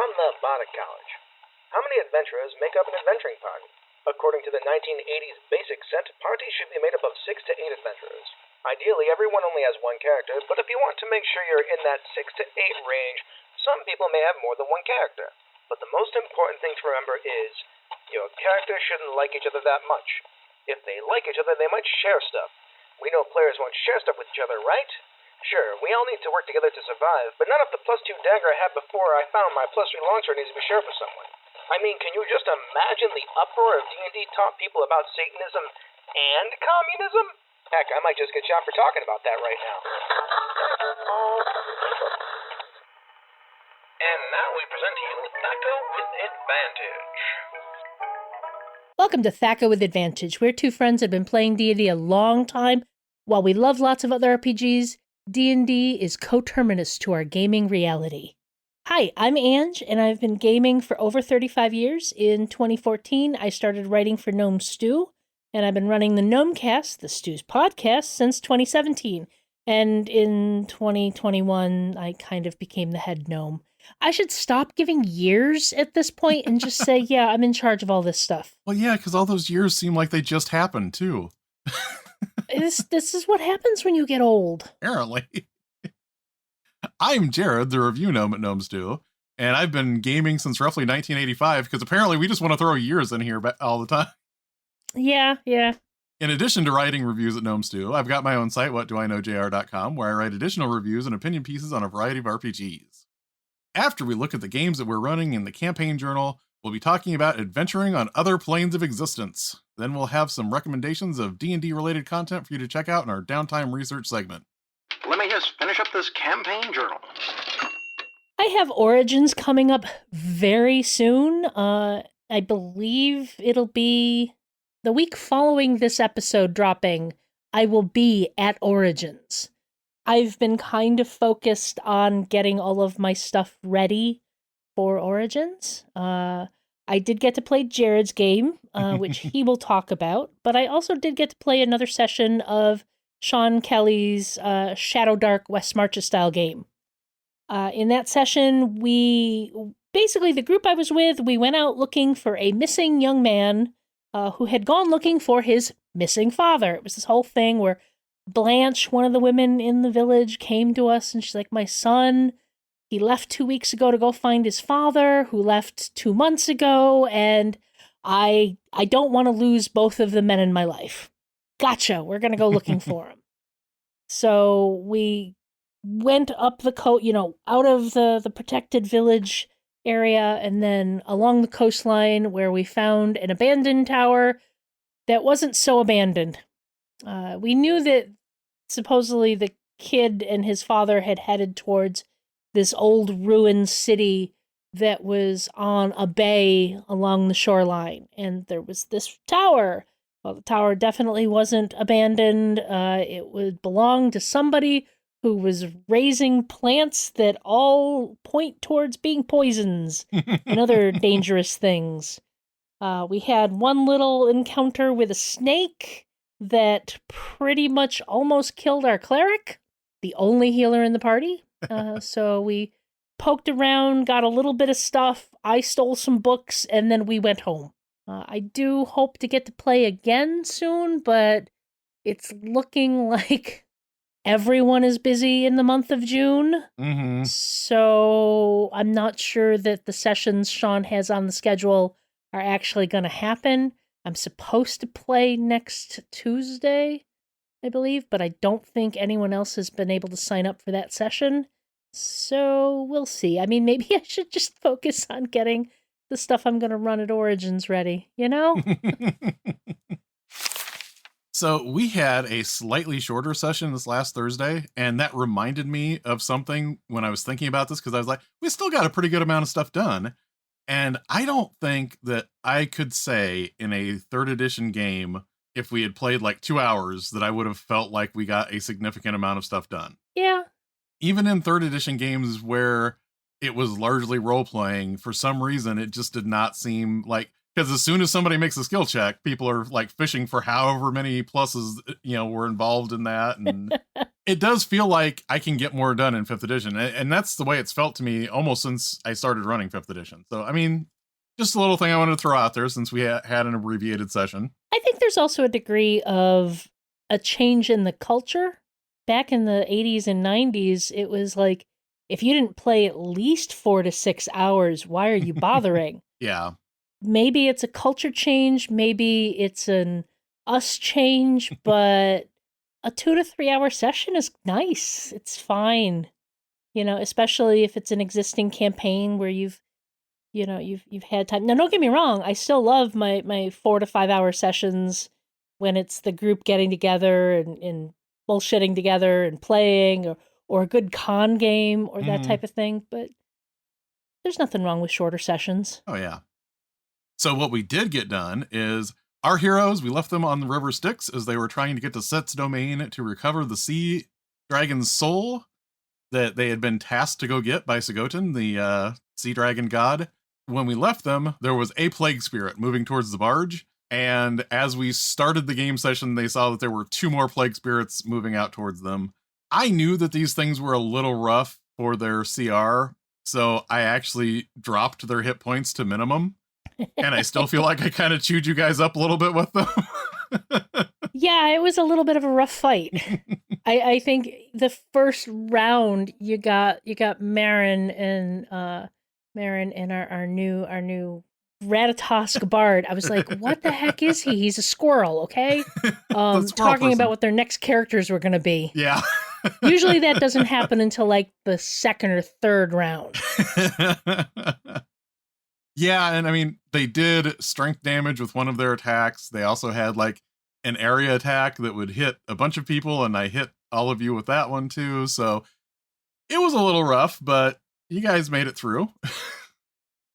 From the Bardic College. How many adventurers make up an adventuring party? According to the 1980s basic set, parties should be made up of 6 to 8 adventurers. Ideally, everyone only has one character, but if you want to make sure you're in that 6 to 8 range, some people may have more than one character. But the most important thing to remember is, your characters shouldn't like each other that much. If they like each other, they might share stuff. We know players won't share stuff with each other, right? Sure, we all need to work together to survive, but none of the +2 dagger I had before I found my +3 longsword needs to be shared with someone. I mean, can you just imagine the uproar of D&D taught people about Satanism and communism? Heck, I might just get shot for talking about that right now. And now we present to you Thac0 with Advantage. Welcome to Thac0 with Advantage. We're two friends that have been playing D&D a long time. While we love lots of other RPGs, D&D is coterminous to our gaming reality. Hi, I'm Ange, and I've been gaming for over 35 years. In 2014, I started writing for Gnome Stew, and I've been running the Gnomecast, the Stew's podcast, since 2017. And in 2021, I kind of became the head gnome. I should stop giving years at this point and just say, yeah, I'm in charge of all this stuff. Well, yeah, because all those years seem like they just happened, too. This is what happens when you get old. Apparently. I'm Jared, the review gnome at Gnome Stew, and I've been gaming since roughly 1985, because apparently we just want to throw years in here all the time. Yeah. In addition to writing reviews at Gnome Stew, I've got my own site, whatdoiknowjr.com, where I write additional reviews and opinion pieces on a variety of RPGs. After we look at the games that we're running in the campaign journal, we'll be talking about adventuring on other planes of existence. Then we'll have some recommendations of D&D related content for you to check out in our downtime research segment. Let me just finish up this campaign journal. I have Origins coming up very soon. I believe it'll be the week following this episode dropping. I will be at Origins. I've been kind of focused on getting all of my stuff ready for Origins. I did get to play Jared's game, which he will talk about, but I also did get to play another session of Sean Kelly's Shadow Dark West Marches style game. In that session, the group I was with, we went out looking for a missing young man who had gone looking for his missing father. It was this whole thing where Blanche, one of the women in the village, came to us and she's like, my son, he left 2 weeks ago to go find his father, who left 2 months ago, and I don't want to lose both of the men in my life. Gotcha, we're going to go looking for him. So we went up the coast, out of the protected village area, and then along the coastline where we found an abandoned tower that wasn't so abandoned. We knew that supposedly the kid and his father had headed towards this old ruined city that was on a bay along the shoreline, and there was this tower. Well, the tower definitely wasn't abandoned. It would belong to somebody who was raising plants that all point towards being poisons and other dangerous things. We had one little encounter with a snake that pretty much almost killed our cleric, the only healer in the party. So we poked around, got a little bit of stuff. I stole some books, and then we went home. I do hope to get to play again soon, but it's looking like everyone is busy in the month of June. Mm-hmm. So I'm not sure that the sessions Sean has on the schedule are actually going to happen. I'm supposed to play next Tuesday, I believe, but I don't think anyone else has been able to sign up for that session. So we'll see. I mean, maybe I should just focus on getting the stuff I'm going to run at Origins ready, So we had a slightly shorter session this last Thursday, and that reminded me of something when I was thinking about this, because I was like, we still got a pretty good amount of stuff done. And I don't think that I could say in a 3rd edition game, if we had played like 2 hours, that I would have felt like we got a significant amount of stuff done. Yeah. Even in 3rd edition games where it was largely role-playing, for some reason, it just did not seem like, Because as soon as somebody makes a skill check, people are like fishing for however many pluses, were involved in that. And it does feel like I can get more done in 5th edition. And that's the way it's felt to me almost since I started running 5th edition. So, I mean, just a little thing I wanted to throw out there since we had an abbreviated session. I think there's also a degree of a change in the culture. Back in the 80s and 90s, it was like, if you didn't play at least 4 to 6 hours, why are you bothering? Yeah. Maybe it's a culture change, maybe it's an us change, but a 2 to 3 hour session is nice. It's fine. Especially if it's an existing campaign where you've had time. Now, don't get me wrong, I still love my 4 to 5 hour sessions when it's the group getting together and bullshitting together and playing or a good con game or that type of thing, but there's nothing wrong with shorter sessions. Oh, yeah. So what we did get done is our heroes, we left them on the river Styx as they were trying to get to Set's domain to recover the sea dragon's soul that they had been tasked to go get by Sagotin, the sea dragon god. When we left them, there was a plague spirit moving towards the barge. And as we started the game session, they saw that there were 2 more plague spirits moving out towards them. I knew that these things were a little rough for their CR, so I actually dropped their hit points to minimum. And I still feel like I kind of chewed you guys up a little bit with them. Yeah, it was a little bit of a rough fight. I think the first round you got Marin and our new Ratatosk Bard. I was like, what the heck is he? He's a squirrel, okay? Talking about what their next characters were going to be. Yeah. Usually that doesn't happen until like the 2nd or 3rd round. Yeah, and I mean, they did strength damage with one of their attacks. They also had like an area attack that would hit a bunch of people, and I hit all of you with that one too. So it was a little rough, but you guys made it through.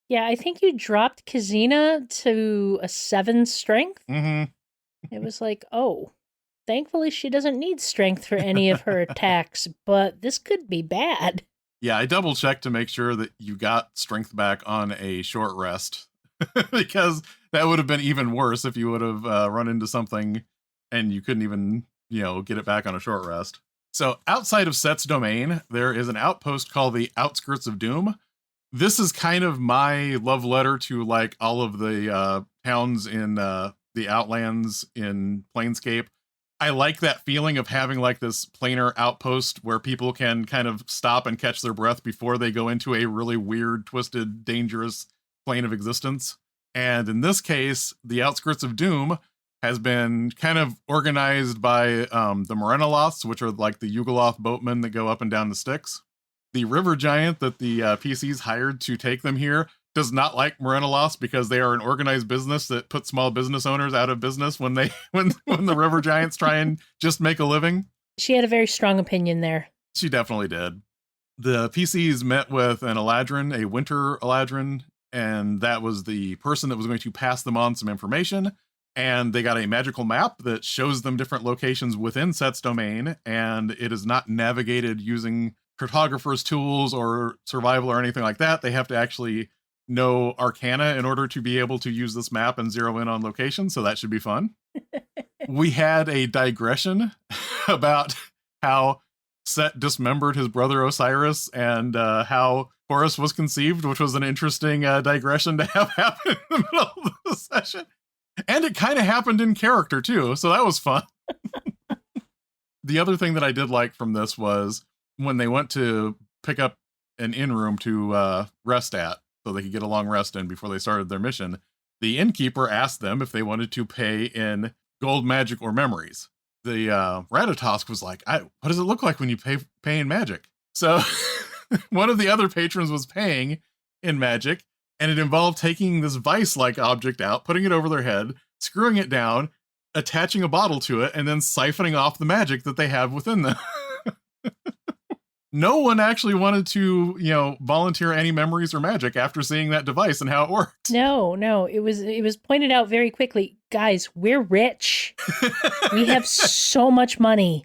Yeah, I think you dropped Kazina to a 7 strength. Mm-hmm. It was like, oh, thankfully she doesn't need strength for any of her attacks, but this could be bad. Yeah, I double checked to make sure that you got strength back on a short rest because that would have been even worse if you would have run into something and you couldn't even, get it back on a short rest. So outside of Set's domain, there is an outpost called the Outskirts of Doom. This is kind of my love letter to like all of the towns in the Outlands in Planescape. I like that feeling of having like this planar outpost where people can kind of stop and catch their breath before they go into a really weird, twisted, dangerous plane of existence. And in this case, the Outskirts of Doom has been kind of organized by the Morenoloths, which are like the Yugoloth boatmen that go up and down the Styx. The river giant that the PCs hired to take them here does not like Morenoloths because they are an organized business that puts small business owners out of business when the river giants try and just make a living. She had a very strong opinion there. She definitely did. The PCs met with an Eladrin, a winter Eladrin, and that was the person that was going to pass them on some information. And they got a magical map that shows them different locations within Set's domain, and it is not navigated using cartographer's tools or survival or anything like that. They have to actually know Arcana in order to be able to use this map and zero in on location, so that should be fun. We had a digression about how Set dismembered his brother Osiris and how Horus was conceived, which was an interesting digression to have happen in the middle of the session. And it kind of happened in character too, so that was fun. The other thing that I did like from this was when they went to pick up an inn room to rest at, so they could get a long rest in before they started their mission, the innkeeper asked them if they wanted to pay in gold, magic, or memories. The Ratatosk was like, what does it look like when you pay in magic? So one of the other patrons was paying in magic, and it involved taking this vice-like object out, putting it over their head, screwing it down, attaching a bottle to it, and then siphoning off the magic that they have within them. No one actually wanted to, volunteer any memories or magic after seeing that device and how it worked. No, it was pointed out very quickly. Guys, we're rich. We have so much money.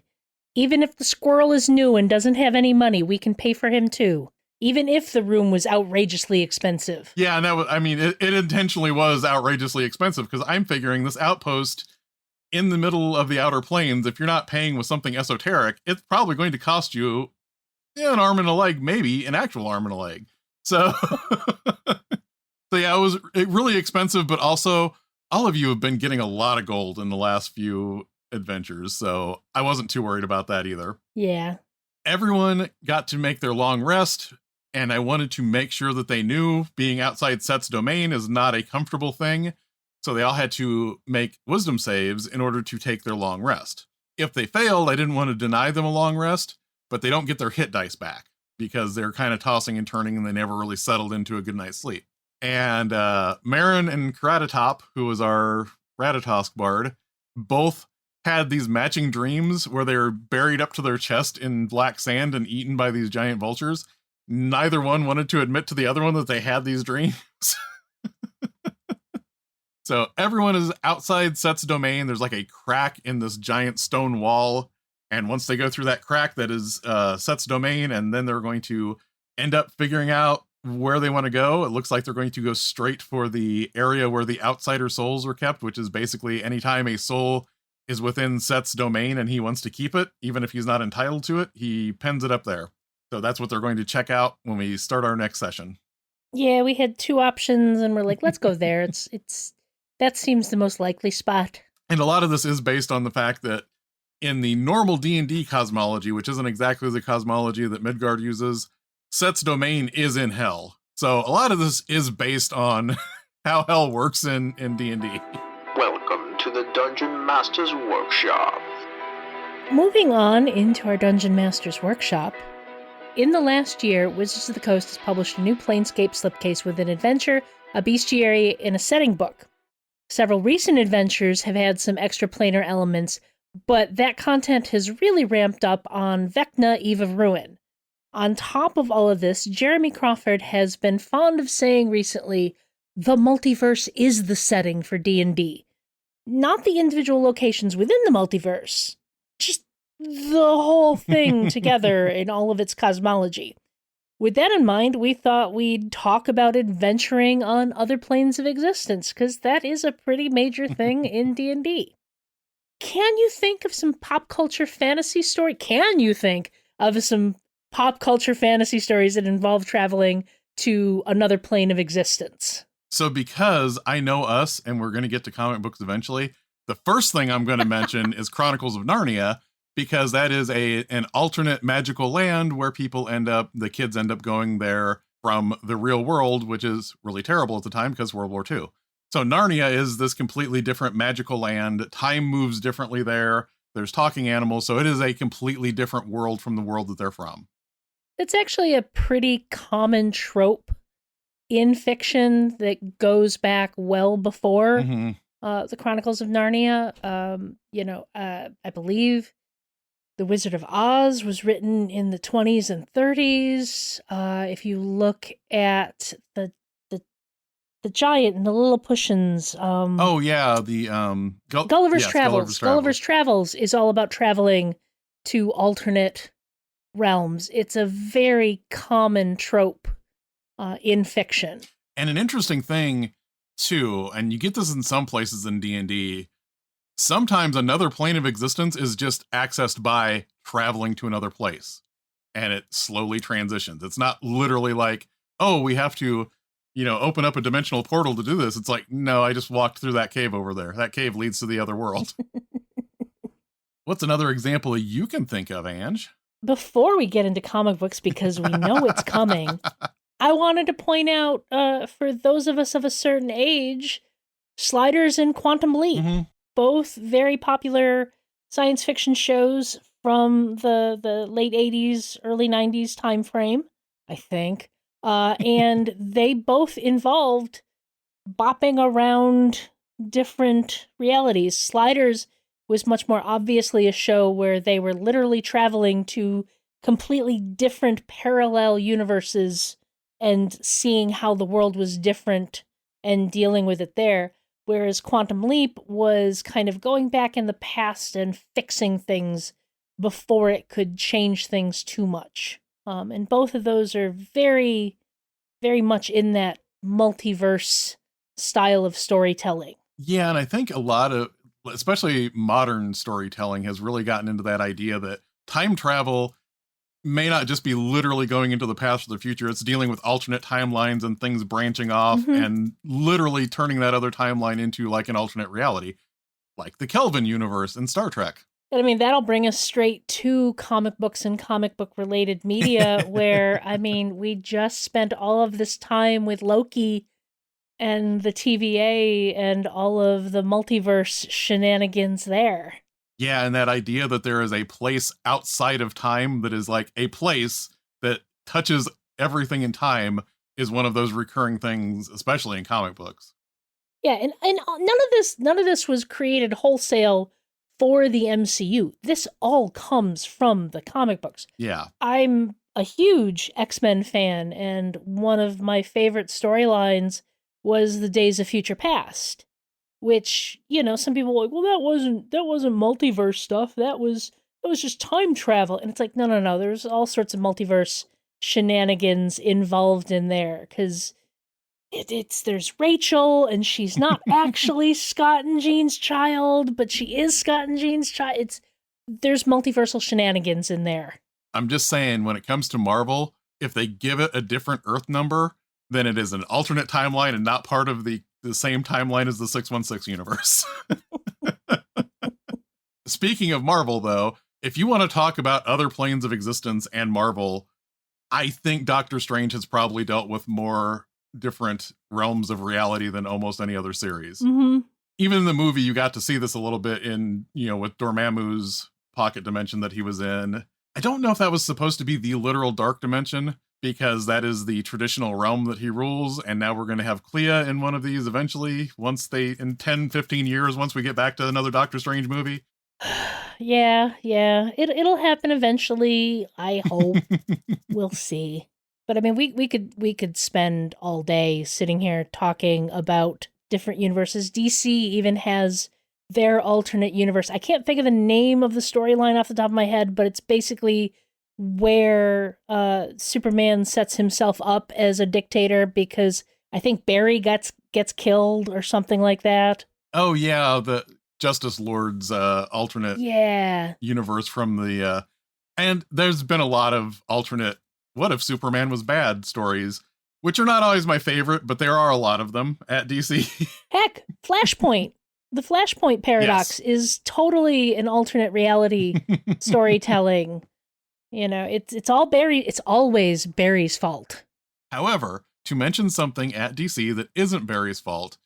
Even if the squirrel is new and doesn't have any money, we can pay for him too. even if the room was outrageously expensive. Yeah, and that was, I mean, it intentionally was outrageously expensive because I'm figuring this outpost in the middle of the outer plains, if you're not paying with something esoteric, it's probably going to cost you an arm and a leg, maybe an actual arm and a leg. So, so yeah, it was really expensive, but also all of you have been getting a lot of gold in the last few adventures, so I wasn't too worried about that either. Yeah. Everyone got to make their long rest, and I wanted to make sure that they knew being outside Set's domain is not a comfortable thing, so they all had to make wisdom saves in order to take their long rest. If they failed, I didn't want to deny them a long rest, but they don't get their hit dice back because they're kind of tossing and turning and they never really settled into a good night's sleep. And Marin and Karatatop, who was our Ratatosk bard, both had these matching dreams where they were buried up to their chest in black sand and eaten by these giant vultures. Neither one wanted to admit to the other one that they had these dreams. So everyone is outside Set's domain. There's like a crack in this giant stone wall. And once they go through that crack, that is Set's domain, and then they're going to end up figuring out where they want to go. It looks like they're going to go straight for the area where the outsider souls were kept, which is basically anytime a soul is within Set's domain and he wants to keep it, even if he's not entitled to it, he pens it up there. So that's what they're going to check out when we start our next session. Yeah, we had two options and we're like, let's go there. It's that seems the most likely spot. And a lot of this is based on the fact that in the normal D&D cosmology, which isn't exactly the cosmology that Midgard uses, Set's domain is in hell. So a lot of this is based on how hell works in D&D. Welcome to the Dungeon Master's Workshop. Moving on into our Dungeon Master's Workshop, in the last year, Wizards of the Coast has published a new Planescape slipcase with an adventure, a bestiary, and a setting book. Several recent adventures have had some extra planar elements, but that content has really ramped up on Vecna, Eve of Ruin. On top of all of this, Jeremy Crawford has been fond of saying recently, the multiverse is the setting for D&D. Not the individual locations within the multiverse, just the whole thing together in all of its cosmology. With that in mind, we thought we'd talk about adventuring on other planes of existence, because that is a pretty major thing in D&D. Can you think of some pop culture fantasy story? Can you think of some pop culture fantasy stories that involve traveling to another plane of existence? So because I know us, and we're going to get to comic books eventually, the first thing I'm going to mention is Chronicles of Narnia, because that is an alternate magical land where the kids end up going there from the real world, which is really terrible at the time because World War II. So Narnia is this completely different magical land. Time moves differently there. There's talking animals. So it is a completely different world from the world that they're from. It's actually a pretty common trope in fiction that goes back well before the Chronicles of Narnia. I believe The Wizard of Oz was written in the 20s and 30s. If you look at the Giant and the Lilliputians. Gulliver's Travels. Gulliver's Travels is all about traveling to alternate realms. It's a very common trope in fiction. And an interesting thing, too, and you get this in some places in D&D, sometimes another plane of existence is just accessed by traveling to another place, and it slowly transitions. It's not literally like, oh, we have to, open up a dimensional portal to do this. It's like, no, I just walked through that cave over there. That cave leads to the other world. What's another example you can think of, Ange? Before we get into comic books, because we know it's coming, I wanted to point out, for those of us of a certain age, Sliders and Quantum Leap. Mm-hmm. Both very popular science fiction shows from the late 80s, early 90s time frame, I think. And they both involved bopping around different realities. Sliders was much more obviously a show where they were literally traveling to completely different parallel universes and seeing how the world was different and dealing with it there. Whereas Quantum Leap was kind of going back in the past and fixing things before it could change things too much. And both of those are very, very much in that multiverse style of storytelling. Yeah, and I think a lot of, especially modern storytelling, has really gotten into that idea that time travel may not just be literally going into the past or the future. It's dealing with alternate timelines and things branching off and literally turning that other timeline into like an alternate reality, like the Kelvin universe in Star Trek. I mean, that'll bring us straight to comic books and comic book related media where, I mean, we just spent all of this time with Loki and the TVA and all of the multiverse shenanigans there. Yeah, and that idea that there is a place outside of time that is like a place that touches everything in time is one of those recurring things, especially in comic books. Yeah, and none of this was created wholesale for the MCU. This all comes from the comic books. Yeah. I'm a huge X-Men fan, and one of my favorite storylines was the Days of Future Past, which, you know, some people are like, well, that wasn't multiverse stuff. That was just time travel. And it's like, no. There's all sorts of multiverse shenanigans involved in there, because there's Rachel, and she's not actually Scott and Jean's child, but she is Scott and Jean's child. There's multiversal shenanigans in there. I'm just saying, when it comes to Marvel, if they give it a different Earth number, then it is an alternate timeline and not part of the same timeline as the 616 universe. Speaking of Marvel, though, if you want to talk about other planes of existence and Marvel, I think Doctor Strange has probably dealt with more different realms of reality than almost any other series. Mm-hmm. Even in the movie, you got to see this a little bit in, with Dormammu's pocket dimension that he was in. I don't know if that was supposed to be the literal dark dimension, because that is the traditional realm that he rules, and now we're going to have Clea in one of these eventually, in 10, 15 years, once we get back to another Doctor Strange movie. Yeah. It'll happen eventually, I hope. We'll see. But I mean, we could spend all day sitting here talking about different universes. DC even has their alternate universe. I can't think of the name of the storyline off the top of my head, but it's basically where Superman sets himself up as a dictator because I think Barry gets killed or something like that. Oh yeah, the Justice Lord's alternate universe from the and there's been a lot of alternate what if Superman was bad stories, which are not always my favorite, but there are a lot of them at DC. Heck, Flashpoint. The Flashpoint paradox is totally an alternate reality storytelling. You know, it's always Barry's fault. However, to mention something at DC that isn't Barry's fault,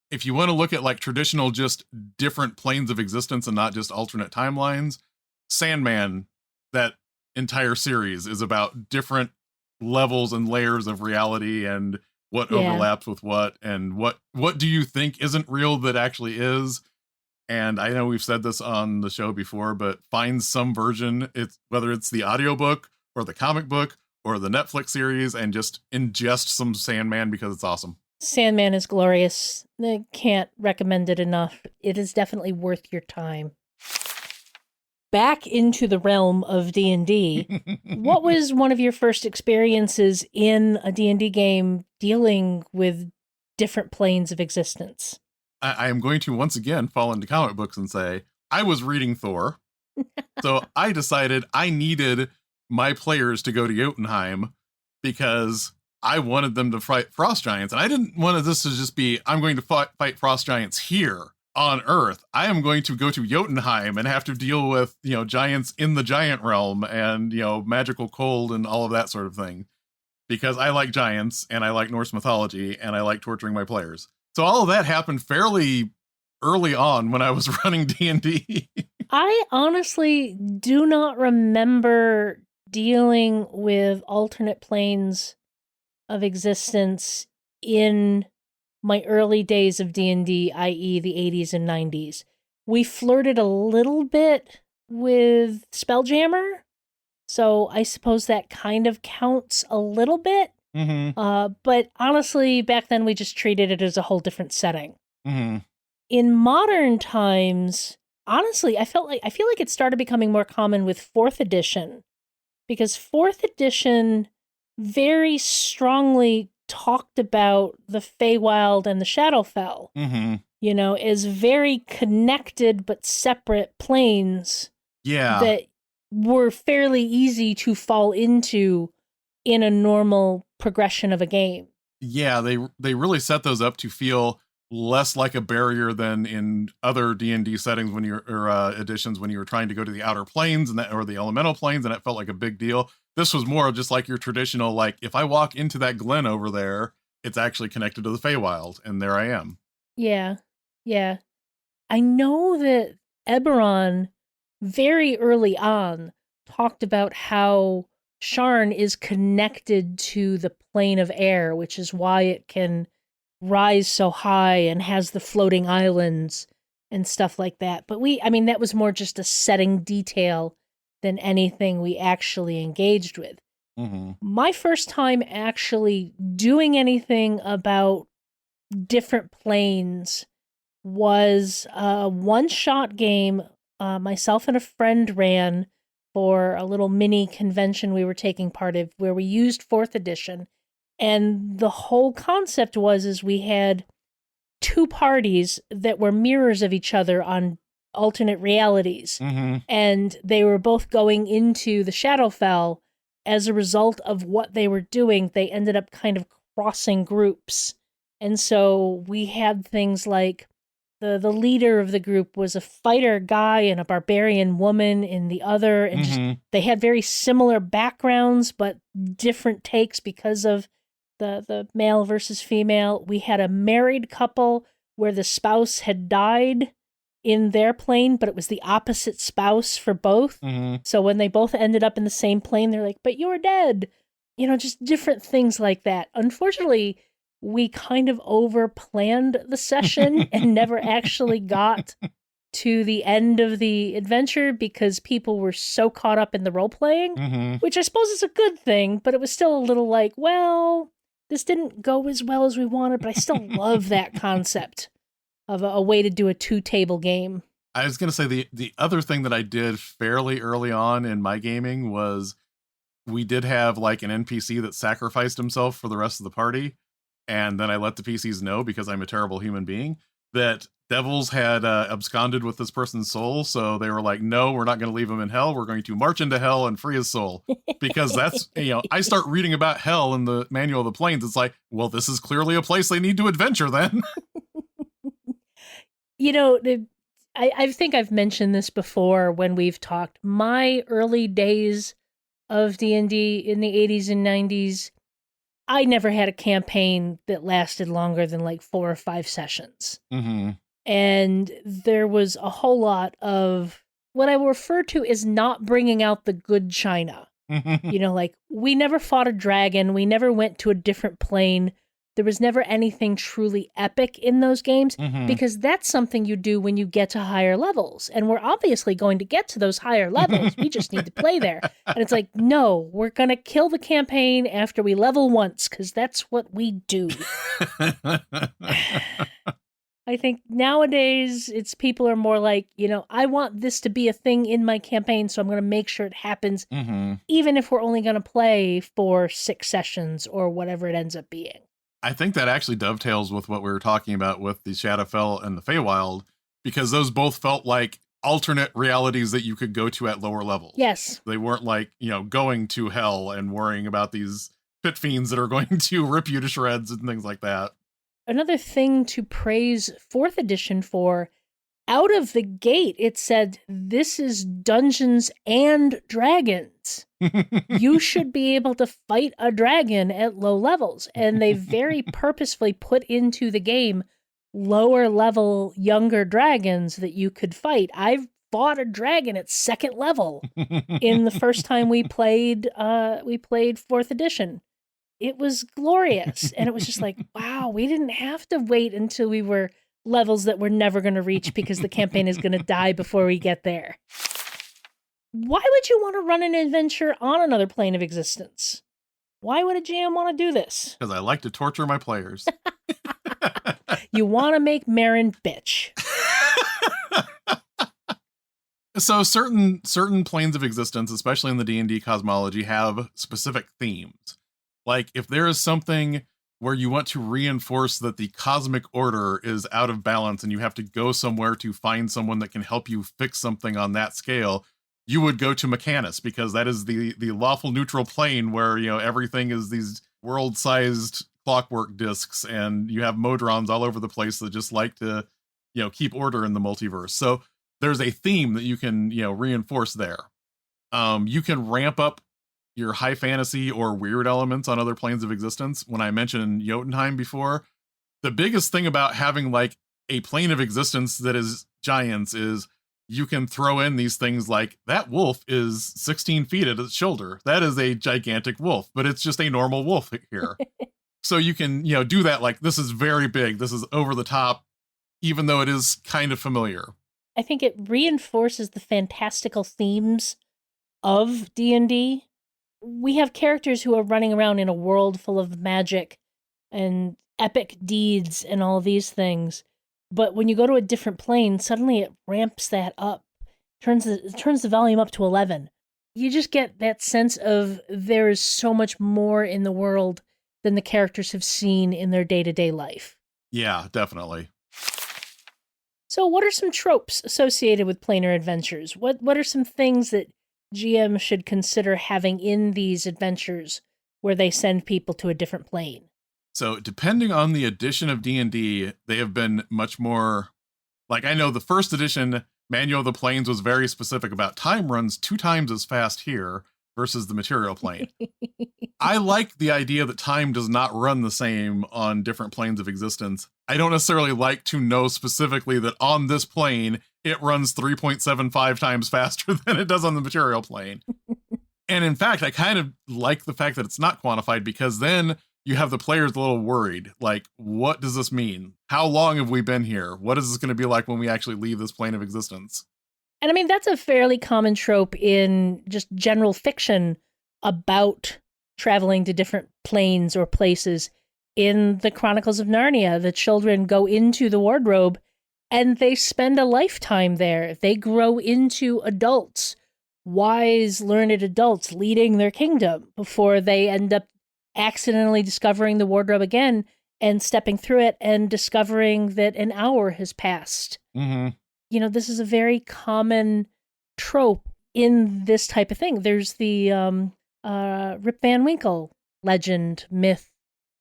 if you want to look at like traditional, just different planes of existence and not just alternate timelines, Sandman, that entire series is about different levels and layers of reality and what overlaps with what, and what do you think isn't real that actually is. And I know we've said this on the show before, but find some version, whether it's the audiobook or the comic book or the Netflix series, and just ingest some Sandman because it's awesome. Sandman is glorious. I can't recommend it enough. It is definitely worth your time. Back into the realm of D&D, what was one of your first experiences in a D&D game dealing with different planes of existence? I am going to once again fall into comic books and say, I was reading Thor. So I decided I needed my players to go to Jotunheim because I wanted them to fight frost giants. And I didn't want this to just be, I'm going to fight frost giants here on Earth. I am going to go to Jotunheim and have to deal with, giants in the giant realm and, magical cold and all of that sort of thing. Because I like giants and I like Norse mythology and I like torturing my players. So all of that happened fairly early on when I was running D&D. I honestly do not remember dealing with alternate planes of existence in my early days of D&D, i.e. the 80s and 90s. We flirted a little bit with Spelljammer, so I suppose that kind of counts a little bit. Mm-hmm. But honestly, back then we just treated it as a whole different setting. Mm-hmm. In modern times, honestly, I feel like it started becoming more common with 4th edition, because 4th edition very strongly talked about the Feywild and the Shadowfell, as very connected but separate planes that were fairly easy to fall into in a normal progression of a game. Yeah, they really set those up to feel less like a barrier than in other D&D settings when you're editions when you were trying to go to the outer planes or the elemental planes, and it felt like a big deal. This was more just like your traditional, like, if I walk into that glen over there, it's actually connected to the Feywild, and there I am. Yeah. I know that Eberron very early on talked about how Sharn is connected to the plane of air, which is why it can rise so high and has the floating islands and stuff like that. But that was more just a setting detail than anything we actually engaged with. My first time actually doing anything about different planes was a one-shot game myself and a friend ran for a little mini convention we were taking part of, where we used 4th edition. And the whole concept was we had 2 parties that were mirrors of each other on alternate realities. And they were both going into the Shadowfell. As a result of what they were doing, they ended up kind of crossing groups. And so we had things like the leader of the group was a fighter guy and a barbarian woman in the other. And they had very similar backgrounds, but different takes because of the male versus female. We had a married couple where the spouse had died in their plane, but it was the opposite spouse for both. So when they both ended up in the same plane, they're like, but you're dead. Just different things like that. Unfortunately, we kind of over-planned the session and never actually got to the end of the adventure because people were so caught up in the role-playing, which I suppose is a good thing, but it was still a little like, well, this didn't go as well as we wanted, but I still love that concept of a way to do a 2-table game. I was going to say the other thing that I did fairly early on in my gaming was we did have like an NPC that sacrificed himself for the rest of the party. And then I let the PCs know, because I'm a terrible human being, that devils had absconded with this person's soul. So they were like, no, we're not going to leave him in hell. We're going to march into hell and free his soul. Because that's, I start reading about hell in the Manual of the Planes. It's like, well, this is clearly a place they need to adventure then. I think I've mentioned this before when we've talked. My early days of D&D in the 80s and 90s, I never had a campaign that lasted longer than like 4 or 5 sessions. And there was a whole lot of what I will refer to as not bringing out the good china. Like, we never fought a dragon. We never went to a different plane. There was never anything truly epic in those games, because that's something you do when you get to higher levels. And we're obviously going to get to those higher levels. We just need to play there. And it's like, no, we're going to kill the campaign after we level once, because that's what we do. I think nowadays people are more like, I want this to be a thing in my campaign, so I'm going to make sure it happens, even if we're only going to play for 6 sessions or whatever it ends up being. I think that actually dovetails with what we were talking about with the Shadowfell and the Feywild, because those both felt like alternate realities that you could go to at lower levels. Yes. They weren't like, going to hell and worrying about these pit fiends that are going to rip you to shreds and things like that. Another thing to praise 4th edition for, out of the gate, it said, this is Dungeons and Dragons. You should be able to fight a dragon at low levels. And they very purposefully put into the game lower level, younger dragons that you could fight. I've fought a dragon at 2nd level in the first time we played 4th edition. It was glorious. And it was just like, wow, we didn't have to wait until we were levels that we're never going to reach because the campaign is going to die before we get there. Why would you want to run an adventure on another plane of existence? Why would a GM want to do this? Because I like to torture my players. You want to make Marin bitch. So certain planes of existence, especially in the D&D cosmology, have specific themes. Like if there is something where you want to reinforce that the cosmic order is out of balance and you have to go somewhere to find someone that can help you fix something on that scale, you would go to Mechanus, because that is the lawful neutral plane where, you know, everything is these world-sized clockwork discs and you have modrons all over the place that just like to, you know, keep order in the multiverse. So there's a theme that you can, you know, reinforce there. You can ramp up your high fantasy or weird elements on other planes of existence. When I mentioned Jotunheim before, the biggest thing about having like a plane of existence that is giants is you can throw in these things like that wolf is 16 feet at its shoulder. That is a gigantic wolf, but it's just a normal wolf here. So you can, you know, do that. Like, this is very big. This is over the top, even though it is kind of familiar. I think it reinforces the fantastical themes of D&D. We have characters who are running around in a world full of magic and epic deeds and all these things. But when you go to a different plane, suddenly it ramps that up, turns the volume up to 11. You just get that sense of there is so much more in the world than the characters have seen in their day-to-day life. Yeah, definitely. So what are some tropes associated with planar adventures? What are some things that GM should consider having in these adventures where they send people to a different plane? So depending on the edition of D&D, they have been much more, like, I know the first edition Manual of the Planes was very specific about time runs 2 times as fast here versus the material plane. I like the idea that time does not run the same on different planes of existence. I don't necessarily like to know specifically that on this plane, it runs 3.75 times faster than it does on the material plane. And in fact, I kind of like the fact that it's not quantified, because then you have the players a little worried. Like, what does this mean? How long have we been here? What is this going to be like when we actually leave this plane of existence? And I mean, that's a fairly common trope in just general fiction about traveling to different planes or places. In the Chronicles of Narnia, the children go into the wardrobe and they spend a lifetime there. They grow into adults, wise, learned adults leading their kingdom before they end up accidentally discovering the wardrobe again and stepping through it and discovering that an hour has passed. Mm-hmm. You know, this is a very common trope in this type of thing. There's the Rip Van Winkle legend, myth,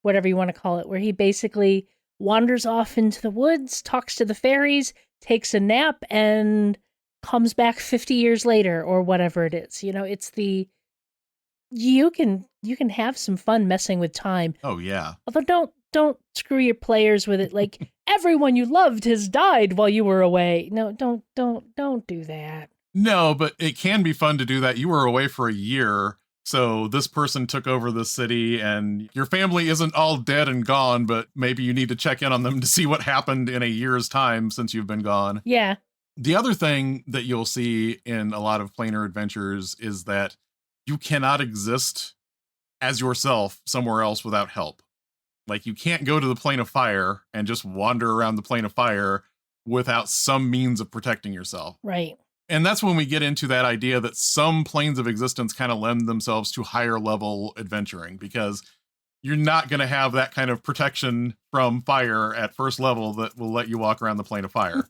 whatever you want to call it, where he basically wanders off into the woods, talks to the fairies, takes a nap, and comes back 50 years later or whatever it is. You know, it's the you can have some fun messing with time. Oh yeah. Although don't screw your players with it. Like, everyone you loved has died while you were away. No, don't do that. No, but it can be fun to do that. You were away for a year, so this person took over the city, and your family isn't all dead and gone, but maybe you need to check in on them to see what happened in a year's time since you've been gone. Yeah. The other thing that you'll see in a lot of planar adventures is that you cannot exist as yourself somewhere else without help. Like, you can't go to the plane of fire and just wander around the plane of fire without some means of protecting yourself. Right. And that's when we get into that idea that some planes of existence kind of lend themselves to higher level adventuring, because you're not going to have that kind of protection from fire at first level that will let you walk around the plane of fire.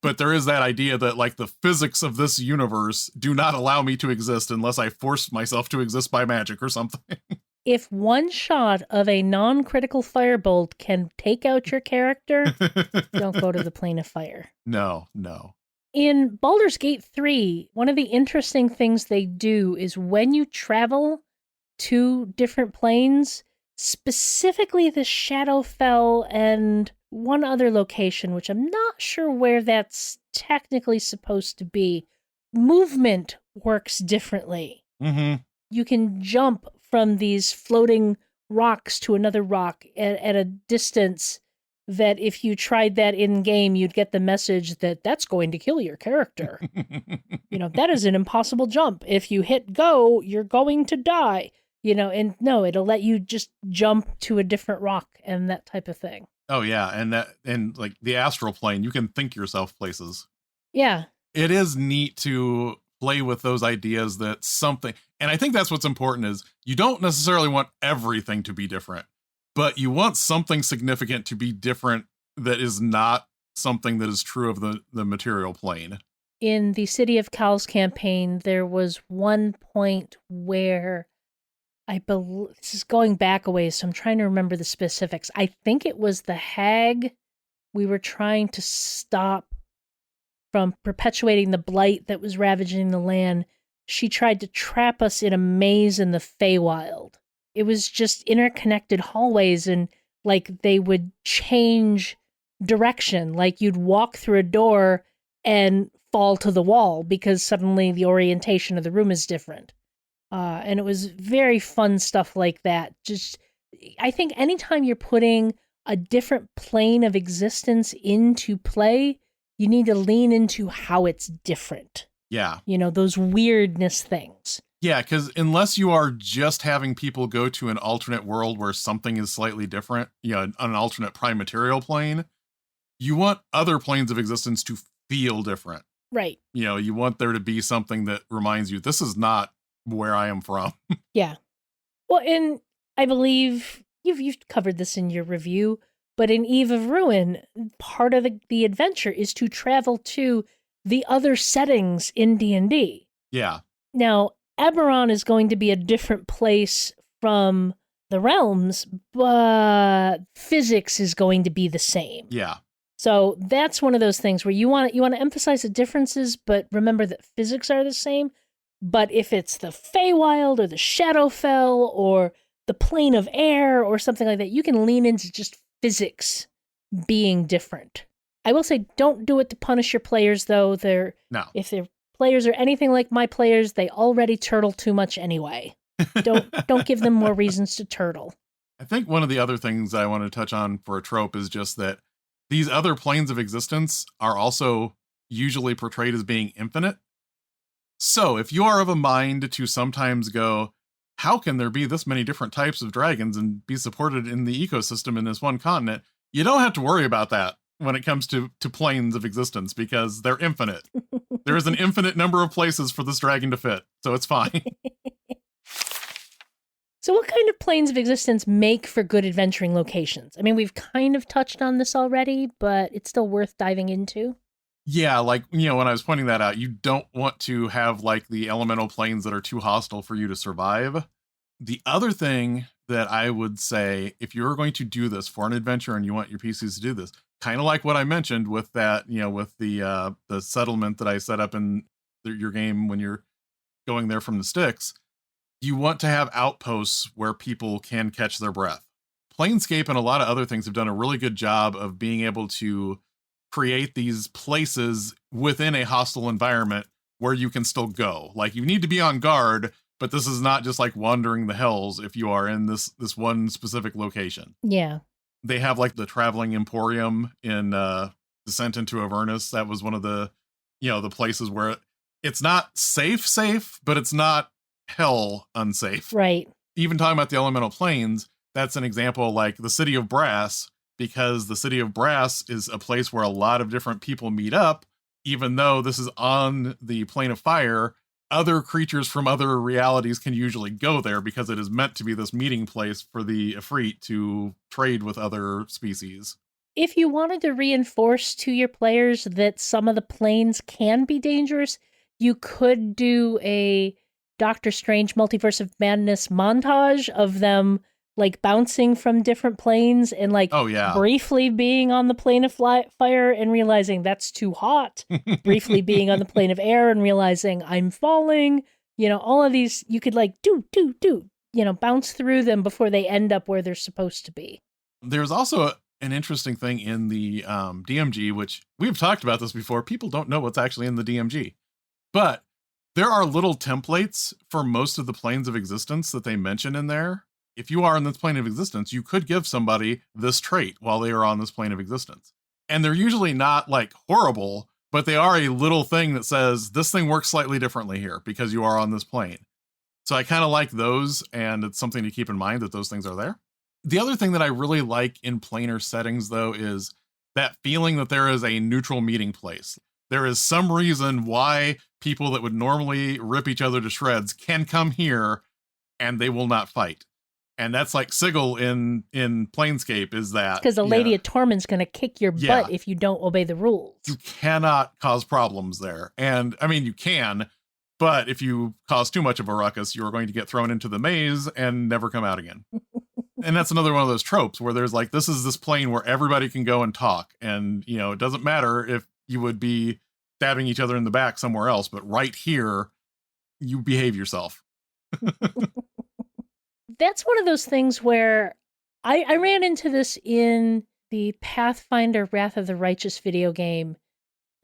But there is that idea that, like, the physics of this universe do not allow me to exist unless I force myself to exist by magic or something. If one shot of a non-critical firebolt can take out your character, don't go to the plane of fire. No. In Baldur's Gate 3, one of the interesting things they do is when you travel to different planes, specifically the Shadowfell and one other location, which I'm not sure where that's technically supposed to be, movement works differently. Mm-hmm. You can jump from these floating rocks to another rock at a distance that if you tried that in-game, you'd get the message that that's going to kill your character. You know, that is an impossible jump. If you hit go, you're going to die. You know, and no, it'll let you just jump to a different rock and that type of thing. Oh yeah, and like the astral plane, you can think yourself places. Yeah. it is neat to play with those ideas that something, and I think that's what's important is you don't necessarily want everything to be different, but you want something significant to be different that is not something that is true of the material plane. In the City of Cowles campaign, there was one point where I believe, this is going back a ways, so I'm trying to remember the specifics. I think it was the hag we were trying to stop from perpetuating the blight that was ravaging the land. She tried to trap us in a maze in the Feywild. It was just interconnected hallways, and like they would change direction. Like you'd walk through a door and fall to the wall because suddenly the orientation of the room is different. And it was very fun stuff like that. Just, I think anytime you're putting a different plane of existence into play, you need to lean into how it's different. Yeah. You know, those weirdness things. Yeah, because unless you are just having people go to an alternate world where something is slightly different, you know, an alternate prime material plane, you want other planes of existence to feel different. Right. You know, you want there to be something that reminds you, this is not where I am from. Yeah. Well, and I believe you've covered this in your review, but in Eve of Ruin, part of the adventure is to travel to the other settings in D&D. Yeah. Now, Eberron is going to be a different place from the realms, but physics is going to be the same. Yeah. So that's one of those things where you want to emphasize the differences, but remember that physics are the same. But if it's the Feywild or the Shadowfell or the plane of air or something like that, you can lean into just physics being different. I will say, don't do it to punish your players, though. No. If their players are anything like my players, they already turtle too much anyway. Don't give them more reasons to turtle. I think one of the other things I want to touch on for a trope is just that these other planes of existence are also usually portrayed as being infinite. So if you are of a mind to sometimes go, how can there be this many different types of dragons and be supported in the ecosystem in this one continent? You don't have to worry about that when it comes to planes of existence because they're infinite. There is an infinite number of places for this dragon to fit, so it's fine. So what kind of planes of existence make for good adventuring locations? I mean, we've kind of touched on this already, but it's still worth diving into. Yeah, like, you know, when I was pointing that out, you don't want to have like the elemental planes that are too hostile for you to survive. The other thing that I would say, if you're going to do this for an adventure and you want your PCs to do this, kind of like what I mentioned with that, you know, with the settlement that I set up in your game when you're going there from the sticks, you want to have outposts where people can catch their breath. Planescape and a lot of other things have done a really good job of being able to create these places within a hostile environment where you can still go. Like, you need to be on guard, but this is not just like wandering the hells if you are in this one specific location. Yeah. They have like the traveling emporium in Descent into Avernus. That was one of the, you know, the places where it's not safe, but it's not hell unsafe. Right. Even talking about the elemental planes, that's an example like the City of Brass, because the City of Brass is a place where a lot of different people meet up. Even though this is on the plane of fire, other creatures from other realities can usually go there because it is meant to be this meeting place for the Ifrit to trade with other species. If you wanted to reinforce to your players that some of the planes can be dangerous, you could do a Doctor Strange Multiverse of Madness montage of them like bouncing from different planes and like briefly being on the plane of fire and realizing that's too hot, briefly being on the plane of air and realizing I'm falling. You know, all of these, you could like do, you know, bounce through them before they end up where they're supposed to be. There's also an interesting thing in the DMG, which we've talked about this before. People don't know what's actually in the DMG, but there are little templates for most of the planes of existence that they mention in there. If you are in this plane of existence, you could give somebody this trait while they are on this plane of existence. And they're usually not like horrible, but they are a little thing that says this thing works slightly differently here because you are on this plane. So I kind of like those, and it's something to keep in mind that those things are there. The other thing that I really like in planar settings, though, is that feeling that there is a neutral meeting place. There is some reason why people that would normally rip each other to shreds can come here and they will not fight. And that's like Sigil in Planescape is that. Because the Lady of Torment's going to kick your butt if you don't obey the rules. You cannot cause problems there. And I mean, you can, but if you cause too much of a ruckus, you're going to get thrown into the maze and never come out again. And that's another one of those tropes where there's like, this is this plane where everybody can go and talk. And, you know, it doesn't matter if you would be stabbing each other in the back somewhere else, but right here, you behave yourself. That's one of those things where I ran into this in the Pathfinder Wrath of the Righteous video game,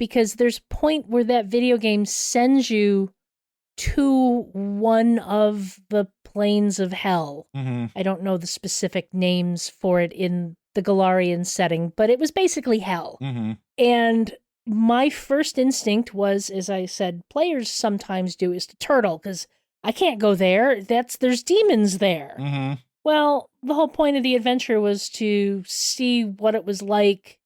because there's a point where that video game sends you to one of the planes of hell. Mm-hmm. I don't know the specific names for it in the Galarian setting, but it was basically hell. Mm-hmm. And my first instinct was, as I said, players sometimes do, is to turtle, because I can't go there. There's demons there. Mm-hmm. Well, the whole point of the adventure was to see what it was like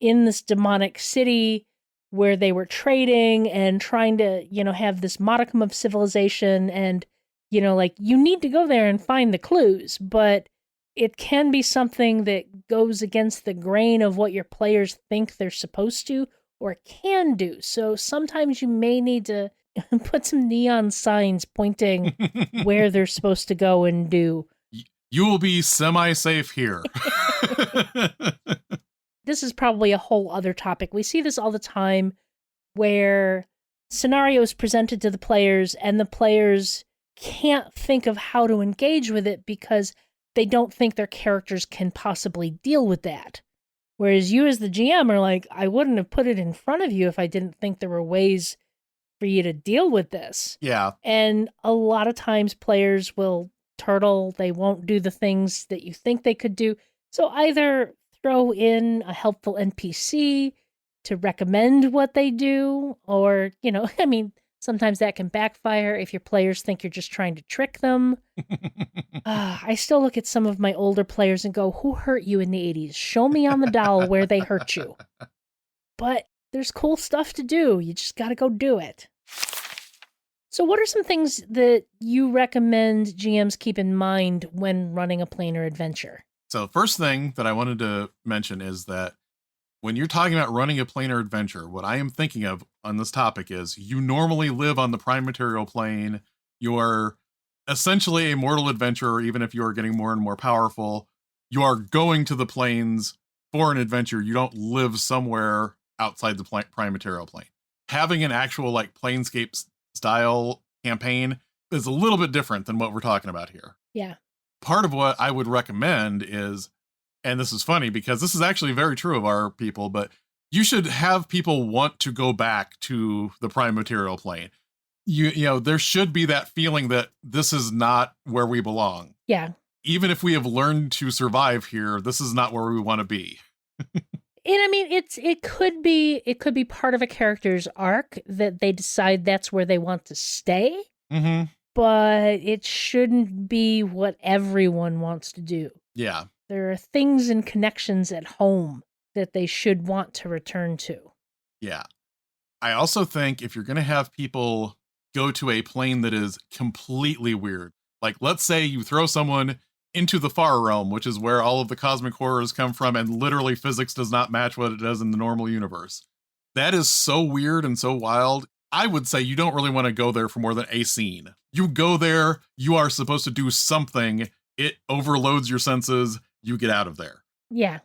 in this demonic city where they were trading and trying to, have this modicum of civilization. And, you need to go there and find the clues, but it can be something that goes against the grain of what your players think they're supposed to or can do. So sometimes you may need to put some neon signs pointing where they're supposed to go and do. You will be semi-safe here. This is probably a whole other topic. We see this all the time where scenarios presented to the players and the players can't think of how to engage with it because they don't think their characters can possibly deal with that. Whereas you as the GM are like, I wouldn't have put it in front of you if I didn't think there were ways for you to deal with this. Yeah. And a lot of times players will turtle. They won't do the things that you think they could do. So either throw in a helpful NPC to recommend what they do, or, sometimes that can backfire if your players think you're just trying to trick them. I still look at some of my older players and go, who hurt you in the 80s? Show me on the doll where they hurt you. But there's cool stuff to do. You just got to go do it. So what are some things that you recommend GMs keep in mind when running a planar adventure? So first thing that I wanted to mention is that when you're talking about running a planar adventure, what I am thinking of on this topic is you normally live on the prime material plane. You are essentially a mortal adventurer, even if you are getting more and more powerful. You are going to the planes for an adventure. You don't live somewhere outside the prime material plane. Having an actual planescape style campaign is a little bit different than what we're talking about here. Yeah. Part of what I would recommend is, and this is funny because this is actually very true of our people, but you should have people want to go back to the prime material plane. There should be that feeling that this is not where we belong. Yeah. Even if we have learned to survive here, this is not where we want to be. And I mean, it could be part of a character's arc that they decide that's where they want to stay. Mm-hmm. But it shouldn't be what everyone wants to do. Yeah. There are things and connections at home that they should want to return to. Yeah. I also think if you're going to have people go to a plane that is completely weird, like let's say you throw someone into the far realm, which is where all of the cosmic horrors come from, and literally physics does not match what it does in the normal universe. That is so weird and so wild. I would say you don't really want to go there for more than a scene. You go there, you are supposed to do something, it overloads your senses, you get out of there. Yeah.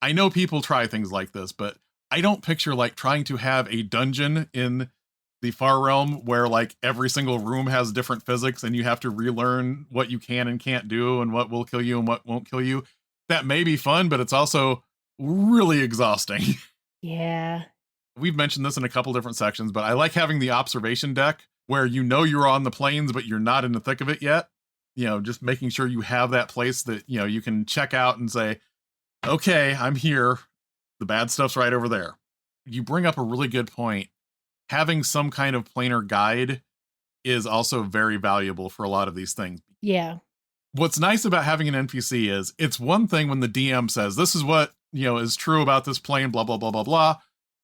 I know people try things like this, but I don't picture trying to have a dungeon in the far realm where every single room has different physics and you have to relearn what you can and can't do and what will kill you and what won't kill you. That may be fun, but it's also really exhausting. Yeah. We've mentioned this in a couple different sections, but I like having the observation deck where you're on the plains, but you're not in the thick of it yet. Just making sure you have that place that, you can check out and say, okay, I'm here. The bad stuff's right over there. You bring up a really good point. Having some kind of planar guide is also very valuable for a lot of these things. Yeah. What's nice about having an NPC is it's one thing when the DM says, this is what, is true about this plane, blah, blah, blah, blah, blah.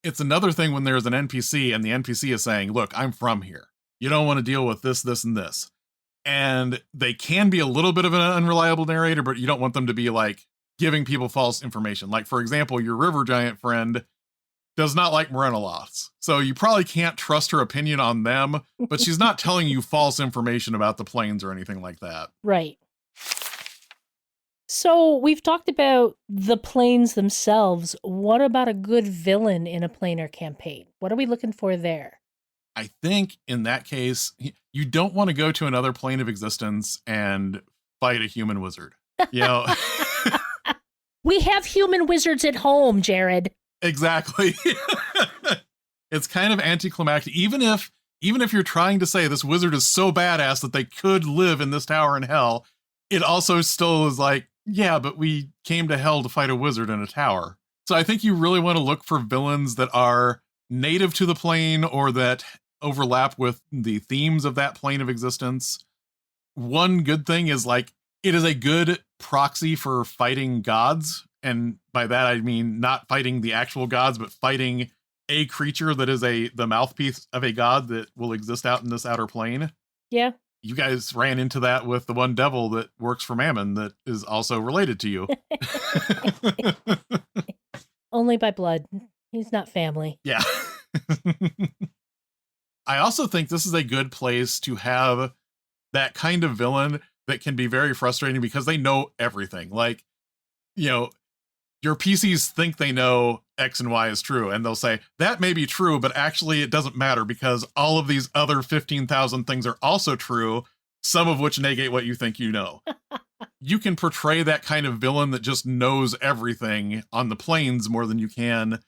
It's another thing when there's an NPC and the NPC is saying, look, I'm from here. You don't want to deal with this, this, and this. And they can be a little bit of an unreliable narrator, but you don't want them to be like giving people false information. Like, for example, your river giant friend does not like Morenoloths. So you probably can't trust her opinion on them, but she's not telling you false information about the planes or anything like that. Right. So we've talked about the planes themselves. What about a good villain in a planar campaign? What are we looking for there? I think in that case, you don't want to go to another plane of existence and fight a human wizard. You know, we have human wizards at home, Jared. Exactly. It's kind of anticlimactic. Even if you're trying to say this wizard is so badass that they could live in this tower in hell, it also still is like, yeah, but we came to hell to fight a wizard in a tower. So I think you really want to look for villains that are native to the plane or that overlap with the themes of that plane of existence. One good thing is like, it is a good proxy for fighting gods. And by that, I mean not fighting the actual gods, but fighting a creature that is the mouthpiece of a god that will exist out in this outer plane. Yeah. You guys ran into that with the one devil that works for Mammon that is also related to you. Only by blood. He's not family. Yeah. I also think this is a good place to have that kind of villain that can be very frustrating because they know everything. Like, you know, your PCs think they know X and Y is true, and they'll say, that may be true, but actually it doesn't matter because all of these other 15,000 things are also true, some of which negate what you think you know. You can portray that kind of villain that just knows everything on the planes more than you can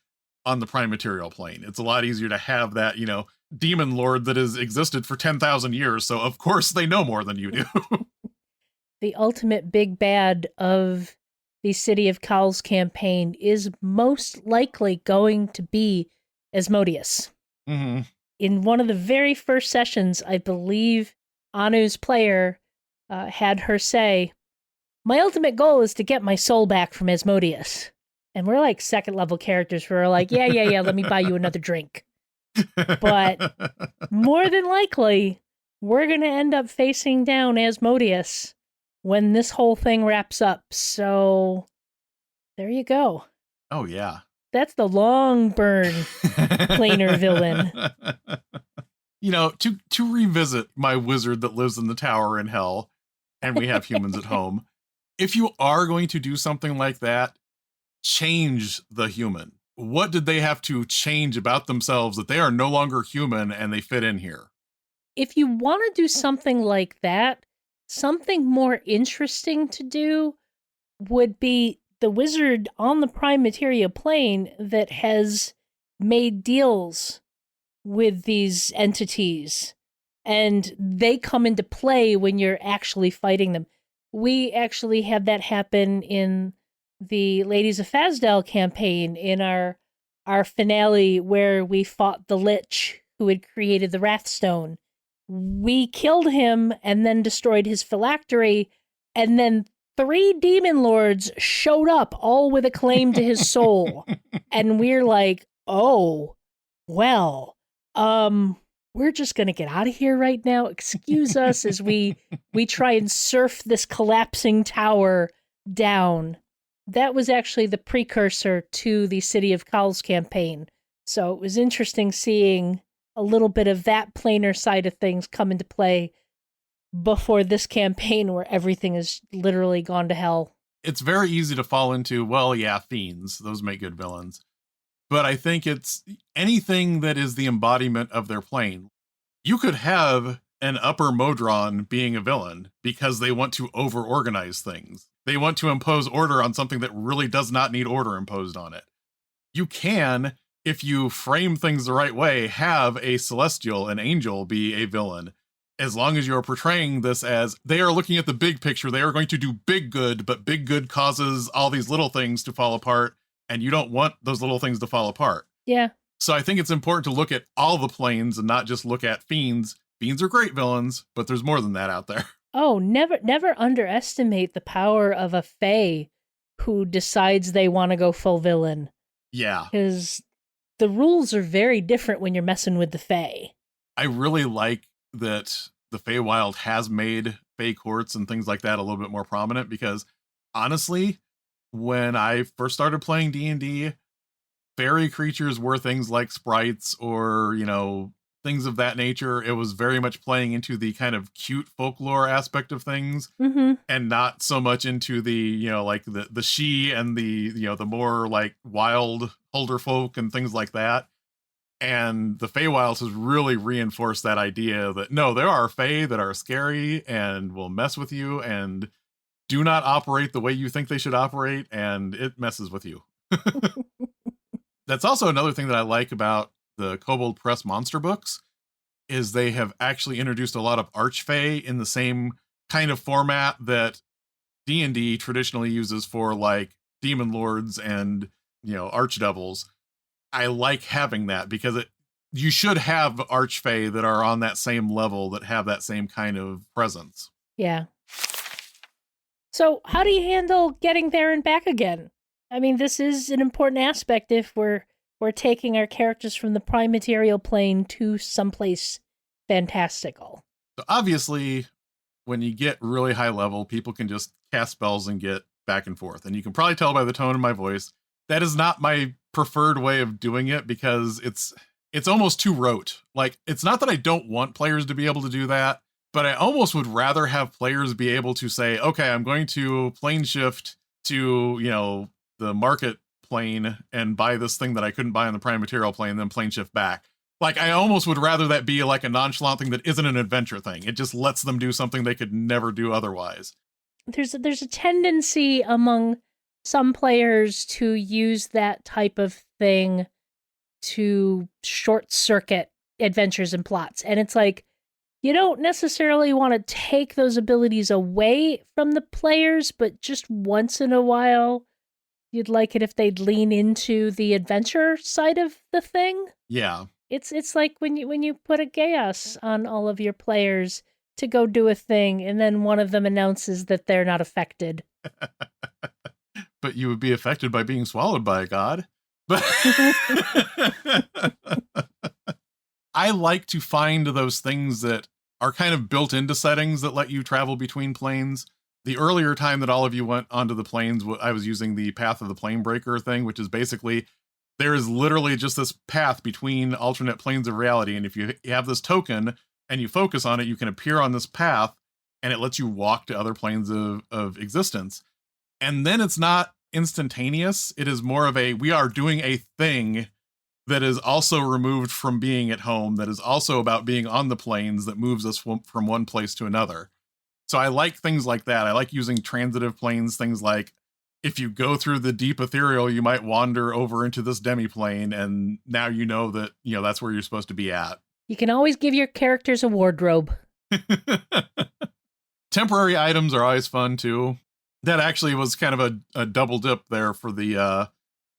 on the prime material plane. It's a lot easier to have that, you know, demon lord that has existed for 10,000 years, so of course they know more than you do. The ultimate big bad of the City of Cowls campaign is most likely going to be Asmodeus. Mm-hmm. In one of the very first sessions, I believe Anu's player had her say, my ultimate goal is to get my soul back from Asmodeus. And we're like second level characters who are like, yeah, let me buy you another drink. But more than likely, we're going to end up facing down Asmodeus when this whole thing wraps up. So there you go. Oh, yeah. That's the long burn planar villain. You know, to revisit my wizard that lives in the tower in hell, and we have humans at home, if you are going to do something like that, change the human. What did they have to change about themselves that they are no longer human and they fit in here? If you want to do something like that, something more interesting to do would be the wizard on the prime materia plane that has made deals with these entities, and they come into play when you're actually fighting them. We actually had that happen in the Ladies of Fazdal campaign in our finale where we fought the Lich who had created the Wrathstone. We killed him and then destroyed his phylactery, and then 3 demon lords showed up, all with a claim to his soul. And we're like, oh, well, we're just going to get out of here right now. Excuse us as we try and surf this collapsing tower down. That was actually the precursor to the City of Cowls campaign. So it was interesting seeing a little bit of that planar side of things come into play before this campaign where everything is literally gone to hell. It's very easy to fall into, well, yeah, fiends. Those make good villains. But I think it's anything that is the embodiment of their plane. You could have an upper Modron being a villain because they want to over-organize things. They want to impose order on something that really does not need order imposed on it. You can, if you frame things the right way, have a celestial, an angel, be a villain. As long as you're portraying this as they are looking at the big picture, they are going to do big good, but big good causes all these little things to fall apart, and you don't want those little things to fall apart. Yeah. So I think it's important to look at all the planes and not just look at fiends. Fiends are great villains, but there's more than that out there. Oh, never underestimate the power of a fae who decides they want to go full villain. Yeah. Because the rules are very different when you're messing with the Fae. I really like that the Feywild has made Fey courts and things like that a little bit more prominent, because honestly, when I first started playing D&D, fairy creatures were things like sprites or, things of that nature. It was very much playing into the kind of cute folklore aspect of things, and not so much into the, like the she and the more like wild holder folk and things like that. And the Feywild has really reinforced that idea that no, there are Fey that are scary and will mess with you and do not operate the way you think they should operate, and it messes with you. That's also another thing that I like about the Kobold Press monster books, is they have actually introduced a lot of archfey in the same kind of format that D&D traditionally uses for like demon lords and, archdevils. I like having that because you should have archfey that are on that same level, that have that same kind of presence. Yeah. So how do you handle getting there and back again? I mean, this is an important aspect if we're taking our characters from the prime material plane to someplace fantastical. So obviously, when you get really high level, people can just cast spells and get back and forth. And you can probably tell by the tone of my voice, that is not my preferred way of doing it, because it's almost too rote. Like, it's not that I don't want players to be able to do that, but I almost would rather have players be able to say, okay, I'm going to plane shift to, the market plane and buy this thing that I couldn't buy on the prime material plane, then plane shift back. Like, I almost would rather that be like a nonchalant thing that isn't an adventure thing. It just lets them do something they could never do otherwise. There's a tendency among some players to use that type of thing to short circuit adventures and plots. And it's like, you don't necessarily want to take those abilities away from the players, but just once in a while, you'd like it if they'd lean into the adventure side of the thing. Yeah. It's like when you put a chaos on all of your players to go do a thing, and then one of them announces that they're not affected. But you would be affected by being swallowed by a god. But I like to find those things that are kind of built into settings that let you travel between planes. The earlier time that all of you went onto the planes, I was using the Path of the Plane Breaker thing, which is basically, there is literally just this path between alternate planes of reality. And if you have this token and you focus on it, you can appear on this path, and it lets you walk to other planes of existence. And then it's not instantaneous. It is more of we are doing a thing that is also removed from being at home, that is also about being on the planes, that moves us from one place to another. So I like things like that. I like using transitive planes, things like, if you go through the deep ethereal, you might wander over into this demiplane, and now you know that, that's where you're supposed to be at. You can always give your characters a wardrobe. Temporary items are always fun, too. That actually was kind of a double dip there for the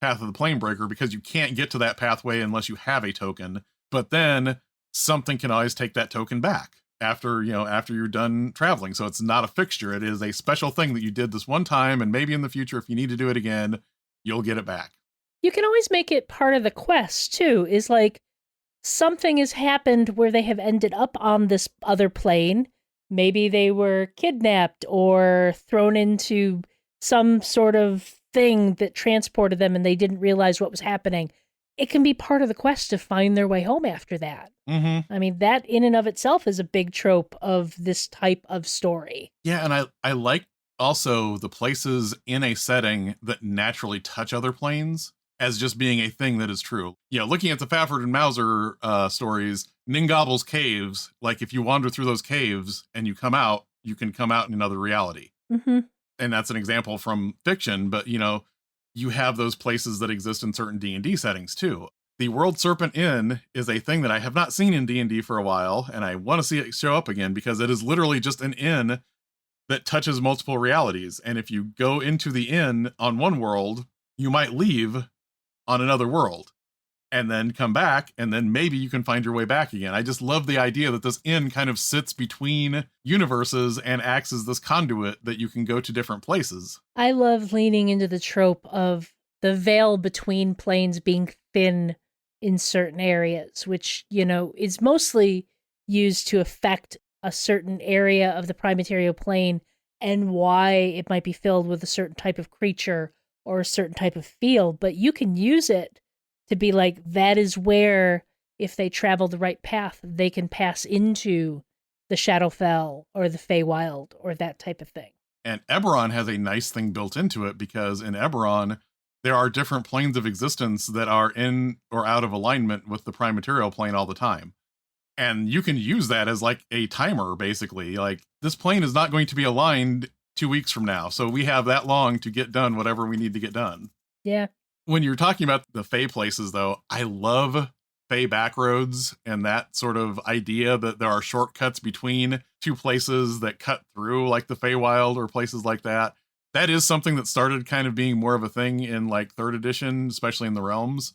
Path of the Plane Breaker, because you can't get to that pathway unless you have a token. But then something can always take that token back after you're done traveling. So it's not a fixture. It is a special thing that you did this one time, and maybe in the future, if you need to do it again, you'll get it back. You can always make it part of the quest, too, is like, something has happened where they have ended up on this other plane. Maybe they were kidnapped or thrown into some sort of thing that transported them and they didn't realize what was happening. It can be part of the quest to find their way home after that. Mm-hmm. I mean, that in and of itself is a big trope of this type of story. Yeah, and I like also the places in a setting that naturally touch other planes as just being a thing that is true. Looking at the Fafford and Mauser stories, Ningobble's caves, like if you wander through those caves and you can come out in another reality. Mm-hmm. And that's an example from fiction, but you have those places that exist in certain D&D settings too. The World Serpent Inn is a thing that I have not seen in D&D for a while, and I want to see it show up again, because it is literally just an inn that touches multiple realities. And if you go into the inn on one world, you might leave on another world and then come back, and then maybe you can find your way back again. I just love the idea that this inn kind of sits between universes and acts as this conduit that you can go to different places. I love leaning into the trope of the veil between planes being thin in certain areas, which, is mostly used to affect a certain area of the prime material plane and why it might be filled with a certain type of creature or a certain type of field. But you can use it to be like, that is where, if they travel the right path, they can pass into the Shadowfell or the Feywild or that type of thing. And Eberron has a nice thing built into it, because in Eberron, there are different planes of existence that are in or out of alignment with the prime material plane all the time. And you can use that as like a timer, basically. Like, this plane is not going to be aligned 2 weeks from now, so we have that long to get done whatever we need to get done. Yeah. When you're talking about the Fey places, though, I love Fey backroads and that sort of idea that there are shortcuts between two places that cut through, like the Feywild or places like that. That is something that started kind of being more of a thing in like 3rd edition, especially in the Realms.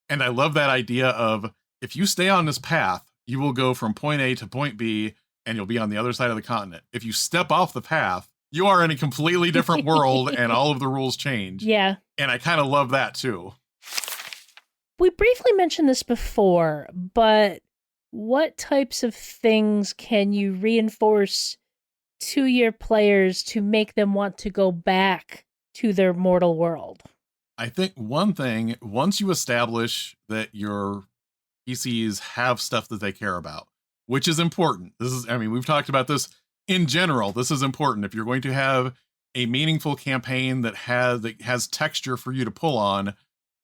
And I love that idea of, if you stay on this path, you will go from point A to point B, and you'll be on the other side of the continent. If you step off the path, you are in a completely different world, and all of the rules change. Yeah. And I kind of love that too. We briefly mentioned this before, but what types of things can you reinforce to your players to make them want to go back to their mortal world? I think one thing, once you establish that your PCs have stuff that they care about, which is important. We've talked about this in general. This is important. If you're going to have a meaningful campaign that has texture for you to pull on,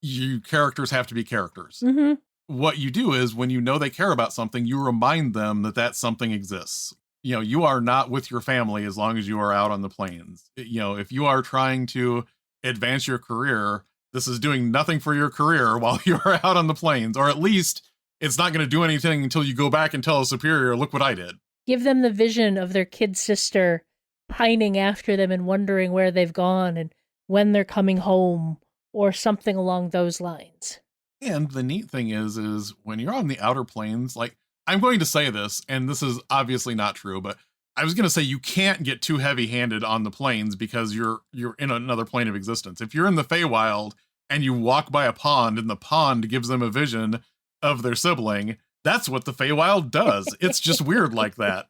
you characters have to be characters. Mm-hmm. What you do is, when you know they care about something, you remind them that something exists. You are not with your family as long as you are out on the plains. If you are trying to advance your career, this is doing nothing for your career while you're out on the plains, or at least it's not going to do anything until you go back and tell a superior, look what I did. Give them the vision of their kid sister pining after them and wondering where they've gone and when they're coming home, or something along those lines. And the neat thing is when you're on the outer plains, like, I'm going to say this, and this is obviously not true, but I was going to say you can't get too heavy-handed on the plains because you're in another plane of existence. If you're in the Feywild and you walk by a pond and the pond gives them a vision of their sibling, that's what the Feywild does. It's just weird like that.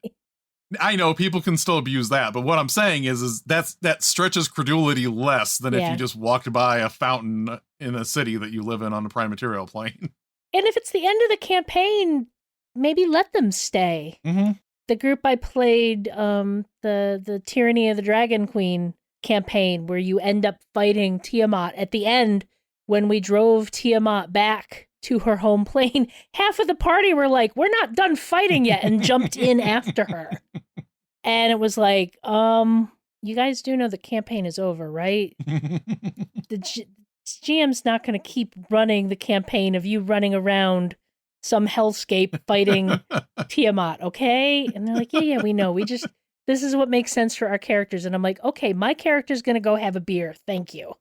I know people can still abuse that, but what I'm saying is that stretches credulity less than if you just walked by a fountain in a city that you live in on the prime material plane. And if it's the end of the campaign, maybe let them stay. Mm-hmm. The group I played, the Tyranny of the Dragon Queen campaign, where you end up fighting Tiamat at the end, when we drove Tiamat back to her home plane, half of the party were like, we're not done fighting yet, and jumped in after her. And it was like, you guys do know the campaign is over, right? The GM's not going to keep running the campaign of you running around some hellscape fighting Tiamat, okay? And they're like, yeah, we know. This is what makes sense for our characters. And I'm like, okay, my character's going to go have a beer. Thank you.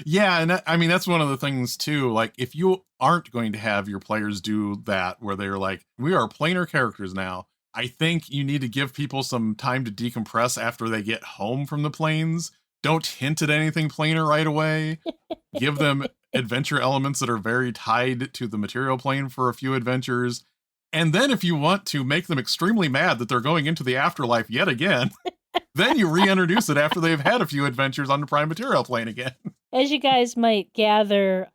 Yeah, and that's one of the things too. Like, if you aren't going to have your players do that, where they're like, we are planar characters now, I think you need to give people some time to decompress after they get home from the plains. Don't hint at anything planar right away. Give them adventure elements that are very tied to the material plane for a few adventures. And then if you want to make them extremely mad that they're going into the afterlife yet again, then you reintroduce it after they've had a few adventures on the prime material plane again. As you guys might gather,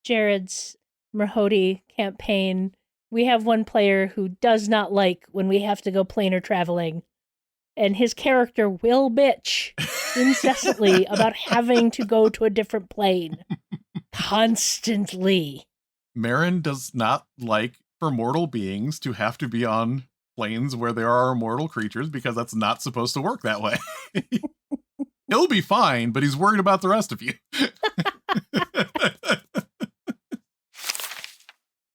Jared's Merhoti campaign, we have one player who does not like when we have to go planar traveling. And his character will bitch incessantly about having to go to a different plane. Constantly. Marin does not like for mortal beings to have to be on planes where there are mortal creatures, because that's not supposed to work that way. He'll be fine, but he's worried about the rest of you.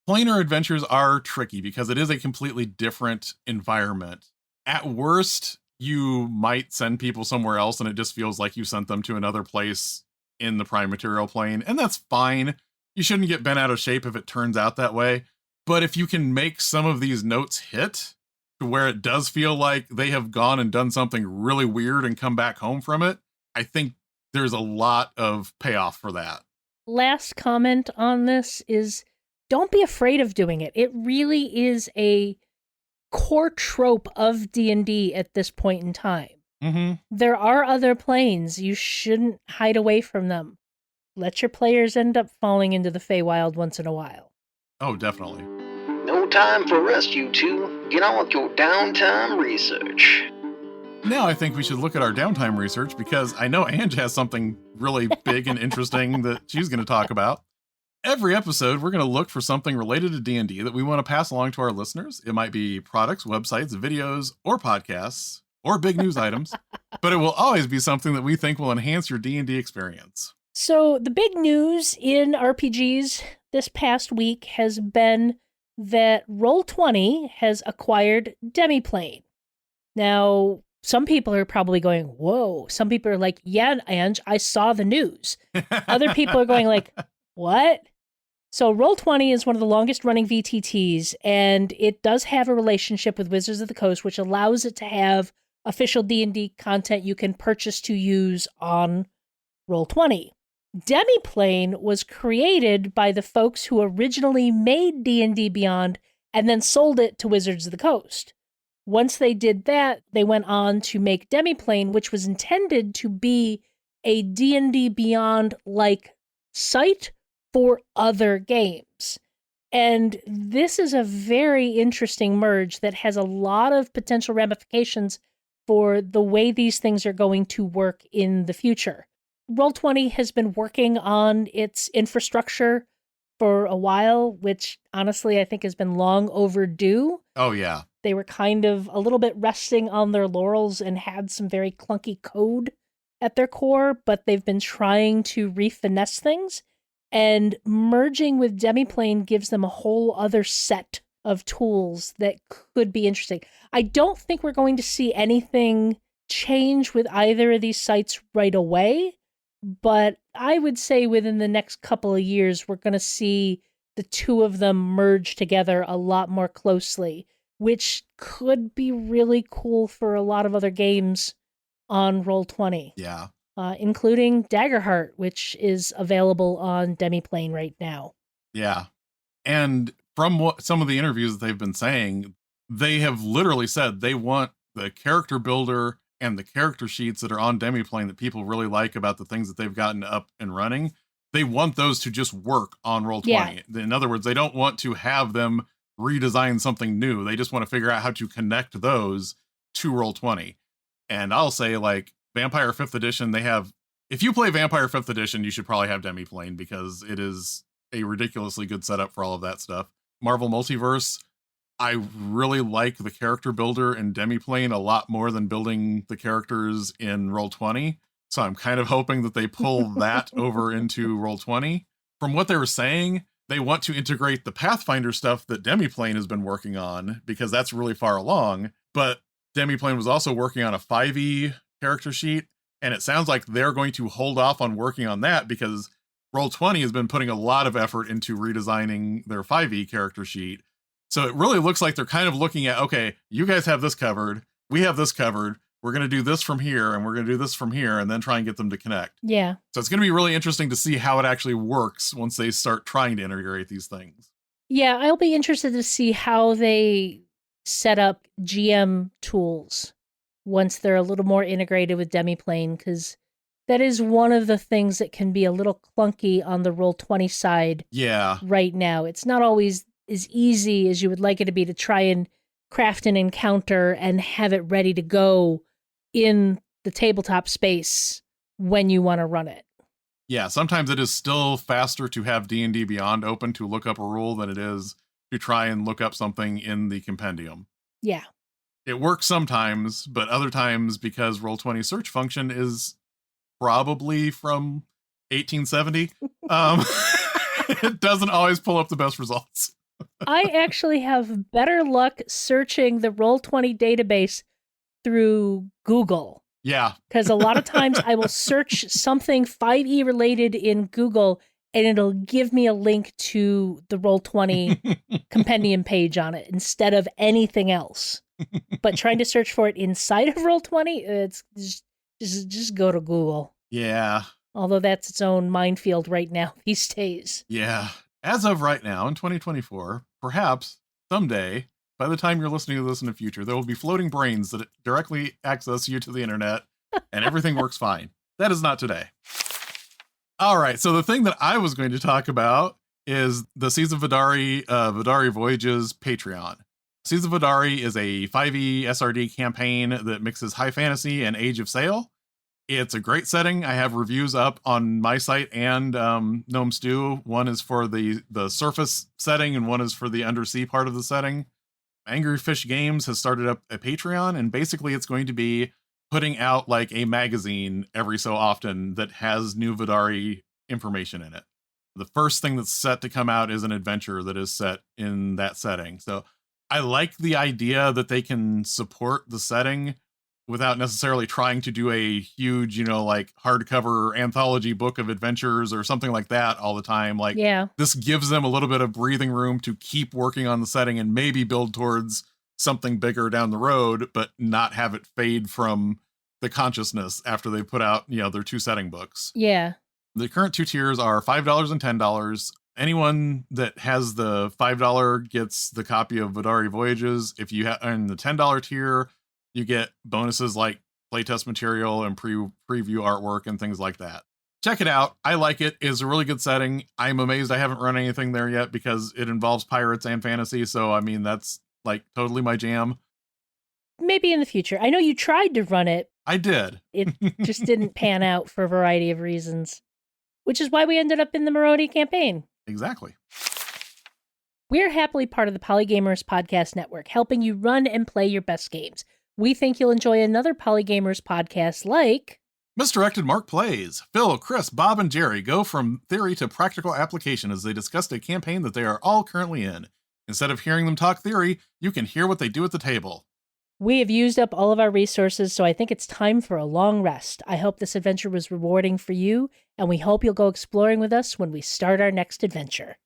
Planar adventures are tricky because it is a completely different environment. At worst, you might send people somewhere else and it just feels like you sent them to another place in the prime material plane, and that's fine. You shouldn't get bent out of shape if it turns out that way. But if you can make some of these notes hit to where it does feel like they have gone and done something really weird and come back home from it, I think there's a lot of payoff for that. last comment on this is don't be afraid of doing it. It really is a core trope of D&D at this point in time. Mm-hmm. There are other planes. You shouldn't hide away from them. Let your players end up falling into the Feywild once in a while. Oh, definitely. No time for rest, you two. Get on with your downtime research. Now I think we should look at our downtime research because I know Ange has something really big and interesting that she's going to talk about. Every episode, we're going to look for something related to D&D that we want to pass along to our listeners. It might be products, websites, videos, or podcasts, or big news items, but it will always be something that we think will enhance your D&D experience. So the big news in RPGs this past week has been that Roll20 has acquired Demiplane. Now, some people are probably going, whoa. Some people are like, yeah, Ange, I saw the news. Other people are going like, what? So Roll20 is one of the longest running VTTs, and it does have a relationship with Wizards of the Coast, which allows it to have official D&D content you can purchase to use on Roll20. Demiplane was created by the folks who originally made D&D Beyond and then sold it to Wizards of the Coast. Once they did that, they went on to make Demiplane, which was intended to be a D&D Beyond-like site for other games. And this is a very interesting merge that has a lot of potential ramifications for the way these things are going to work in the future. Roll20 has been working on its infrastructure for a while, which honestly I think has been long overdue. Oh, yeah. They were kind of a little bit resting on their laurels and had some very clunky code at their core, but they've been trying to refinesse things. And merging with Demiplane gives them a whole other set of tools that could be interesting. I don't think we're going to see anything change with either of these sites right away, but I would say within the next couple of years, we're going to see the two of them merge together a lot more closely, which could be really cool for a lot of other games on Roll20. Yeah. Including Daggerheart, which is available on Demiplane right now. Yeah. And from what some of the interviews that they've been saying, they have literally said they want the character builder and the character sheets that are on Demiplane that people really like about the things that they've gotten up and running. They want those to just work on Roll20. Yeah. In other words, they don't want to have them redesign something new. They just want to figure out how to connect those to Roll20. And I'll say, like, Vampire 5th Edition, they have... If you play Vampire 5th Edition, you should probably have Demiplane because it is a ridiculously good setup for all of that stuff. Marvel Multiverse, I really like the character builder in Demiplane a lot more than building the characters in Roll20. So I'm kind of hoping that they pull that over into Roll20. From what they were saying, they want to integrate the Pathfinder stuff that Demiplane has been working on because that's really far along. But Demiplane was also working on a 5e character sheet, and it sounds like they're going to hold off on working on that because Roll20 has been putting a lot of effort into redesigning their 5e character sheet. So it really looks like they're kind of looking at, okay, you guys have this covered, we have this covered, we're going to do this from here, and we're going to do this from here, and then try and get them to connect. Yeah. So it's going to be really interesting to see how it actually works once they start trying to integrate these things. Yeah, I'll be interested to see how they set up GM tools once they're a little more integrated with Demiplane, because that is one of the things that can be a little clunky on the Roll20 side. Yeah. Right now. It's not always as easy as you would like it to be to try and craft an encounter and have it ready to go in the tabletop space when you want to run it. Yeah, sometimes it is still faster to have D&D Beyond open to look up a rule than it is to try and look up something in the compendium. Yeah. It works sometimes, but other times, because Roll20 search function is probably from 1870, it doesn't always pull up the best results. I actually have better luck searching the Roll20 database through Google. Yeah. Because a lot of times I will search something 5e related in Google and it'll give me a link to the Roll20 compendium page on it instead of anything else. But trying to search for it inside of Roll20, it's just go to Google. Yeah. Although that's its own minefield right now these days. Yeah. As of right now, in 2024, perhaps someday, by the time you're listening to this in the future, there will be floating brains that directly access you to the internet and everything works fine. That is not today. All right. So the thing that I was going to talk about is the Seas of Vidari, Vidari Voyages Patreon. Seas of Vidari is a 5e SRD campaign that mixes high fantasy and Age of Sail. It's a great setting. I have reviews up on my site and Gnome Stew. One is for the surface setting and one is for the undersea part of the setting. Angry Fish Games has started up a Patreon, and basically it's going to be putting out like a magazine every so often that has new Vidari information in it. The first thing that's set to come out is an adventure that is set in that setting. So I like the idea that they can support the setting without necessarily trying to do a huge, like hardcover anthology book of adventures or something like that all the time. Like, Yeah. This gives them a little bit of breathing room to keep working on the setting and maybe build towards something bigger down the road, but not have it fade from the consciousness after they put out, their 2 setting books. Yeah. The current 2 tiers are $5 and $10. Anyone that has the $5 gets the copy of Vidari Voyages. If you have in the $10 tier, you get bonuses like playtest material and preview artwork and things like that. Check it out. I like it. It's a really good setting. I'm amazed I haven't run anything there yet because it involves pirates and fantasy. So, I mean, that's like totally my jam. Maybe in the future. I know you tried to run it. I did. It just didn't pan out for a variety of reasons, which is why we ended up in the Moroni campaign. Exactly. We're happily part of the Polygamers Podcast Network, helping you run and play your best games. We think you'll enjoy another Polygamers podcast like Misdirected Mark Plays. Phil, Chris, Bob, and Jerry go from theory to practical application as they discuss a campaign that they are all currently in. Instead of hearing them talk theory, you can hear what they do at the table. We have used up all of our resources, so I think it's time for a long rest. I hope this adventure was rewarding for you, and we hope you'll go exploring with us when we start our next adventure.